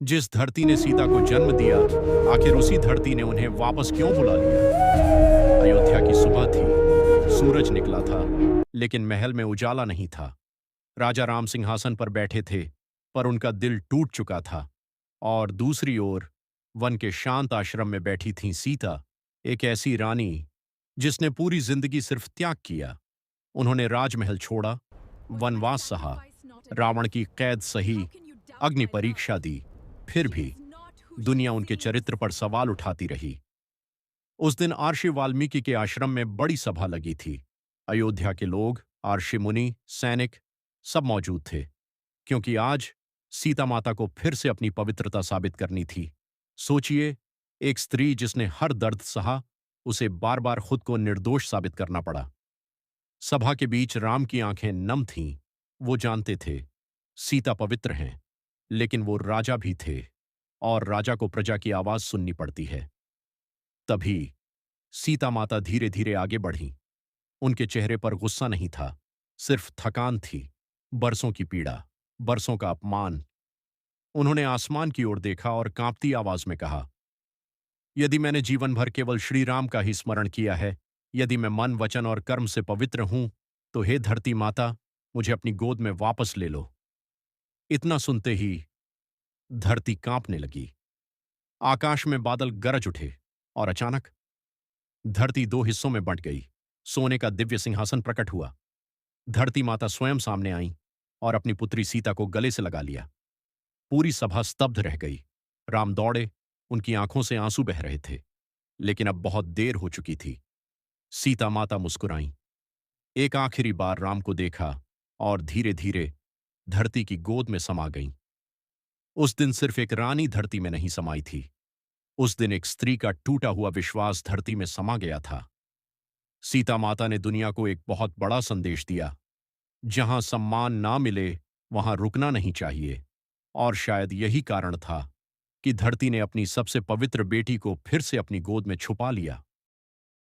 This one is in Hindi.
जिस धरती ने सीता को जन्म दिया, आखिर उसी धरती ने उन्हें वापस क्यों बुला लिया? अयोध्या की सुबह थी, सूरज निकला था, लेकिन महल में उजाला नहीं था। राजा राम सिंहासन पर बैठे थे, पर उनका दिल टूट चुका था। और दूसरी ओर वन के शांत आश्रम में बैठी थीं सीता, एक ऐसी रानी जिसने पूरी जिंदगी सिर्फ त्याग किया। उन्होंने राजमहल छोड़ा, वनवास सहा, रावण की कैद सही, अग्नि परीक्षा दी, फिर भी दुनिया उनके चरित्र पर सवाल उठाती रही। उस दिन आर्षि वाल्मीकि के आश्रम में बड़ी सभा लगी थी। अयोध्या के लोग, आर्षि मुनि, सैनिक सब मौजूद थे, क्योंकि आज सीता माता को फिर से अपनी पवित्रता साबित करनी थी। सोचिए, एक स्त्री जिसने हर दर्द सहा, उसे बार बार खुद को निर्दोष साबित करना पड़ा। सभा के बीच राम की आंखें नम थीं। वो जानते थे सीता पवित्र हैं, लेकिन वो राजा भी थे, और राजा को प्रजा की आवाज सुननी पड़ती है। तभी सीता माता धीरे धीरे आगे बढ़ीं। उनके चेहरे पर गुस्सा नहीं था, सिर्फ थकान थी, बरसों की पीड़ा, बरसों का अपमान। उन्होंने आसमान की ओर देखा और कांपती आवाज में कहा, यदि मैंने जीवन भर केवल श्री राम का ही स्मरण किया है, यदि मैं मन, वचन और कर्म से पवित्र हूं, तो हे धरती माता, मुझे अपनी गोद में वापस ले लो। इतना सुनते ही धरती कांपने लगी। आकाश में बादल गरज उठे, और अचानक धरती दो हिस्सों में बंट गई। सोने का दिव्य सिंहासन प्रकट हुआ। धरती माता स्वयं सामने आईं और अपनी पुत्री सीता को गले से लगा लिया। पूरी सभा स्तब्ध रह गई। राम दौड़े, उनकी आंखों से आंसू बह रहे थे, लेकिन अब बहुत देर हो चुकी थी। सीता माता मुस्कुराईं, एक आखिरी बार राम को देखा और धीरे धीरे धरती की गोद में समा गईं। उस दिन सिर्फ एक रानी धरती में नहीं समाई थी, उस दिन एक स्त्री का टूटा हुआ विश्वास धरती में समा गया था। सीता माता ने दुनिया को एक बहुत बड़ा संदेश दिया, जहां सम्मान ना मिले वहां रुकना नहीं चाहिए। और शायद यही कारण था कि धरती ने अपनी सबसे पवित्र बेटी को फिर से अपनी गोद में छुपा लिया।